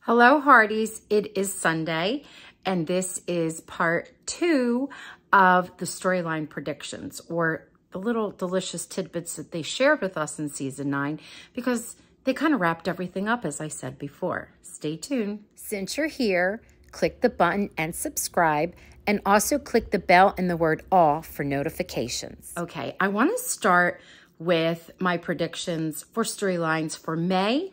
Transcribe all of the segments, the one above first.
Hello, Hearties. It is Sunday, and this is part 2 of the storyline predictions, or the little delicious tidbits that they shared with us in season 9, because they kind of wrapped everything up, as I said before. Stay tuned. Since you're here, click the button and subscribe, and also click the bell and the word all for notifications. Okay, I want to start with my predictions for storylines for May.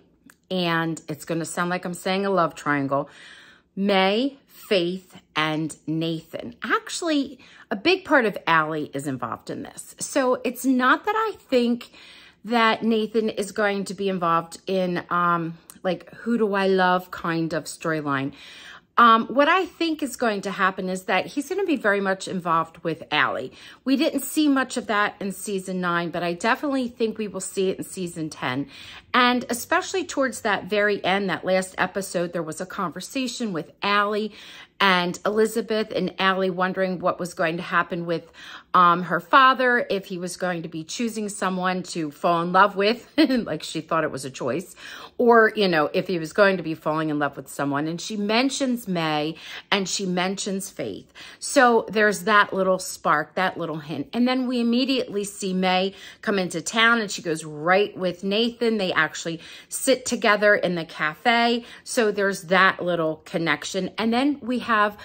And it's going to sound like I'm saying a love triangle. May, Faith, and Nathan. Actually, a big part of Allie is involved in this. So it's not that I think that Nathan is going to be involved in like who do I love kind of storyline. What I think is going to happen is that he's going to be very much involved with Allie. We didn't see much of that in season 9, but I definitely think we will see it in season 10. And especially towards that very end, that last episode, there was a conversation with Allie and Elizabeth, and Allie wondering what was going to happen with her father, if he was going to be choosing someone to fall in love with, like she thought it was a choice, or, you know, if he was going to be falling in love with someone. And she mentions May and she mentions Faith. So there's that little spark, that little hint. And then we immediately see May come into town and she goes right with Nathan. They actually sit together in the cafe. So there's that little connection. And then we have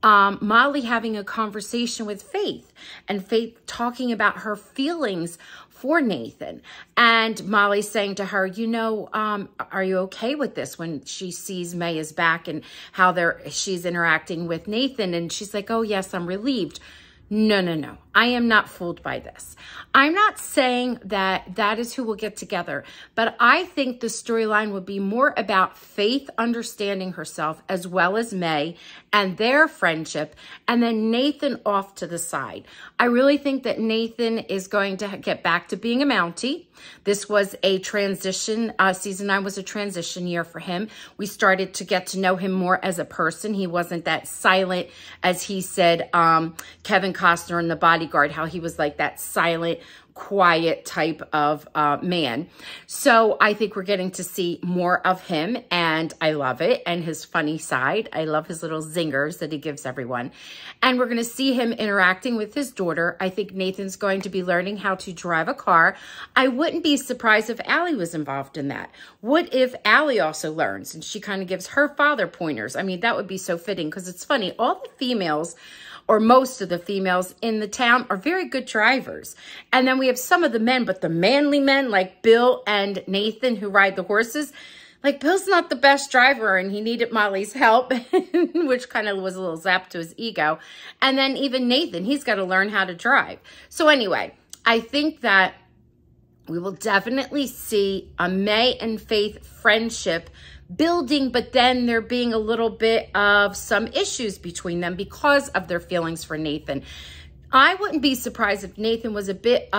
Molly having a conversation with Faith, and Faith talking about her feelings for Nathan, and Molly saying to her, you know, are you okay with this, when she sees May is back and how she's interacting with Nathan, and she's like, oh yes, I'm relieved. No. I am not fooled by this. I'm not saying that that is who will get together, but I think the storyline would be more about Faith understanding herself as well as May and their friendship, and then Nathan off to the side. I really think that Nathan is going to get back to being a Mountie. This was a transition. Season 9 was a transition year for him. We started to get to know him more as a person. He wasn't that silent, as he said, Kevin Costner in The Bodyguard, how he was like that silent, quiet type of man. So I think we're getting to see more of him, and I love it, and his funny side. I love his little zingers that he gives everyone. And we're going to see him interacting with his daughter. I think Nathan's going to be learning how to drive a car. I wouldn't be surprised if Allie was involved in that. What if Allie also learns and she kind of gives her father pointers? I mean, that would be so fitting, because it's funny, all the females, or most of the females in the town, are very good drivers. And then we have some of the men, but the manly men like Bill and Nathan who ride the horses, like Bill's not the best driver and he needed Molly's help, which kind of was a little zap to his ego. And then even Nathan, he's got to learn how to drive. So anyway, I think that we will definitely see a May and Faith friendship building, but then there being a little bit of some issues between them because of their feelings for Nathan. I wouldn't be surprised if Nathan was a bit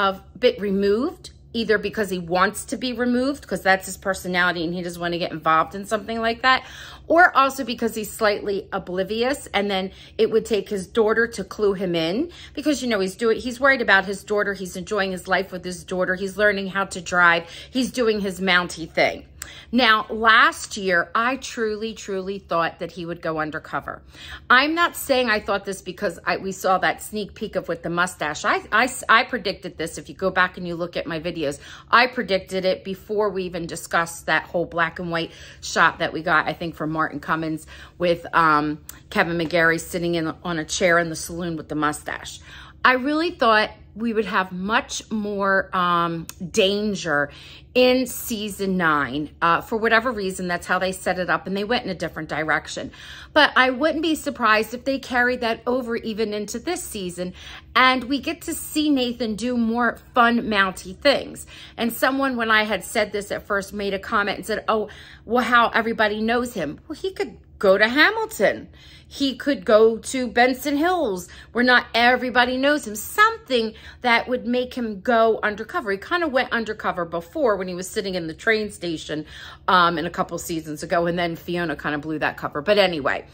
removed, either because he wants to be removed, because that's his personality and he doesn't want to get involved in something like that, or also because he's slightly oblivious, and then it would take his daughter to clue him in, because, you know, he's worried about his daughter. He's enjoying his life with his daughter. He's learning how to drive. He's doing his Mountie thing. Now, last year, I truly thought that he would go undercover. I'm not saying I thought this because we saw that sneak peek of with the mustache. I predicted this. If you go back and you look at my videos, I predicted it before we even discussed that whole black and white shot that we got, I think, from Martin Cummins with Kevin McGarry sitting on a chair in the saloon with the mustache. I really thought we would have much more danger in season 9. For whatever reason, that's how they set it up, and they went in a different direction. But I wouldn't be surprised if they carried that over even into this season, and we get to see Nathan do more fun Mountie things. And someone, when I had said this at first, made a comment and said, oh, well, how everybody knows him. Well, he could go to Hamilton. He could go to Benson Hills, where not everybody knows him. Something that would make him go undercover. He kind of went undercover before when he was sitting in the train station in a couple seasons ago, and then Fiona kind of blew that cover. But anyway,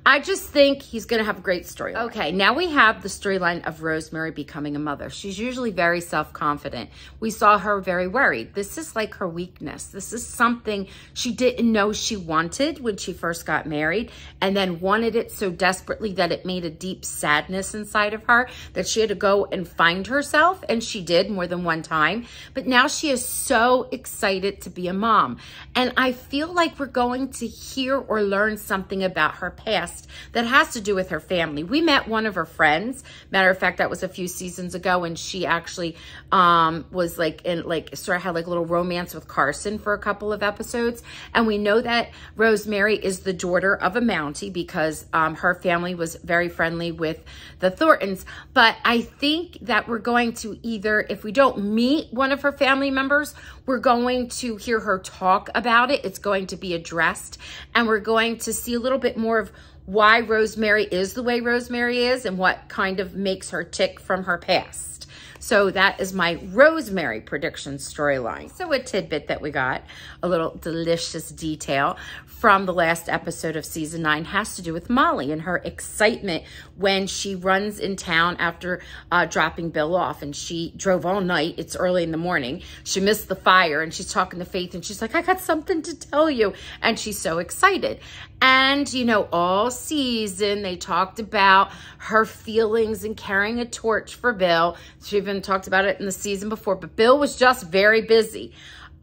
I just think he's going to have a great story. Okay, now we have the storyline of Rosemary becoming a mother. She's usually very self-confident. We saw her very worried. This is like her weakness. This is something she didn't know she wanted when she first got married, and then wanted it so desperately that it made a deep sadness inside of her that she had to go and find herself, and she did more than one time. But now she is so excited to be a mom, and I feel like we're going to hear or learn something about her past that has to do with her family. We met one of her friends. Matter of fact, that was a few seasons ago, and she actually was like sort of had like a little romance with Carson for a couple of episodes. And we know that Rosemary is the daughter of a Mountie because her family was very friendly with the Thorntons. But I think that we're going to either, if we don't meet one of her family members, we're going to hear her talk about it. It's going to be addressed, and we're going to see a little bit more of why Rosemary is the way Rosemary is and what kind of makes her tick from her past. So that is my Rosemary prediction storyline. So a tidbit that we got, a little delicious detail from the last episode of season 9 has to do with Molly and her excitement when she runs in town after dropping Bill off, and she drove all night. It's early in the morning. She missed the fire, and she's talking to Faith, and she's like, I got something to tell you. And she's so excited. And, you know, all season they talked about her feelings and carrying a torch for Bill. She even talked about it in the season before, but Bill was just very busy.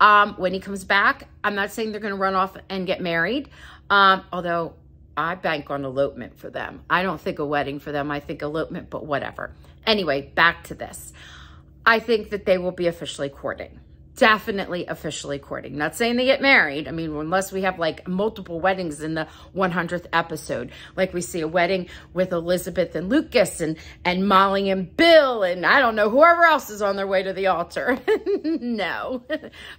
When he comes back, I'm not saying they're going to run off and get married, although I bank on elopement for them. I don't think a wedding for them. I think elopement, but whatever. Anyway, back to this. I think that they will be officially courting. Definitely officially courting. Not saying they get married. I mean, unless we have like multiple weddings in the 100th episode. Like we see a wedding with Elizabeth and Lucas and Molly and Bill and I don't know, whoever else is on their way to the altar. No.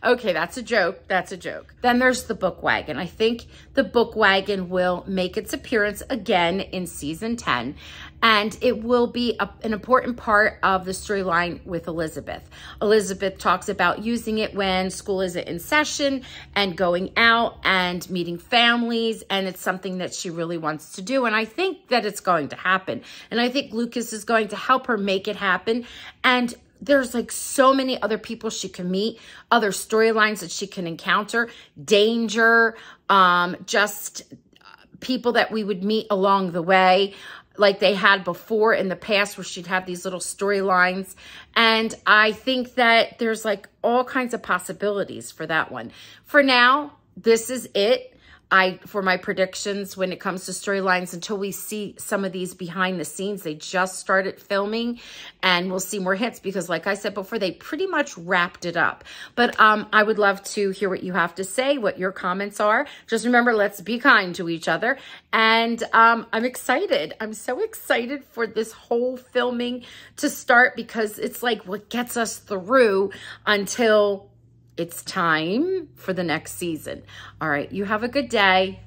Okay, that's a joke. That's a joke. Then there's the book wagon. I think the book wagon will make its appearance again in season 10. And it will be an important part of the storyline with Elizabeth. Elizabeth talks about using it when school isn't in session and going out and meeting families. And it's something that she really wants to do. And I think that it's going to happen. And I think Lucas is going to help her make it happen. And there's like so many other people she can meet, other storylines that she can encounter, danger, just people that we would meet along the way, like they had before in the past where she'd have these little storylines. And I think that there's like all kinds of possibilities for that one. For now, this is it. For my predictions when it comes to storylines until we see some of these behind the scenes. They just started filming and we'll see more hits because like I said before, they pretty much wrapped it up. But I would love to hear what you have to say, what your comments are. Just remember, let's be kind to each other. And I'm excited. I'm so excited for this whole filming to start because it's like what gets us through until it's time for the next season. All right, you have a good day.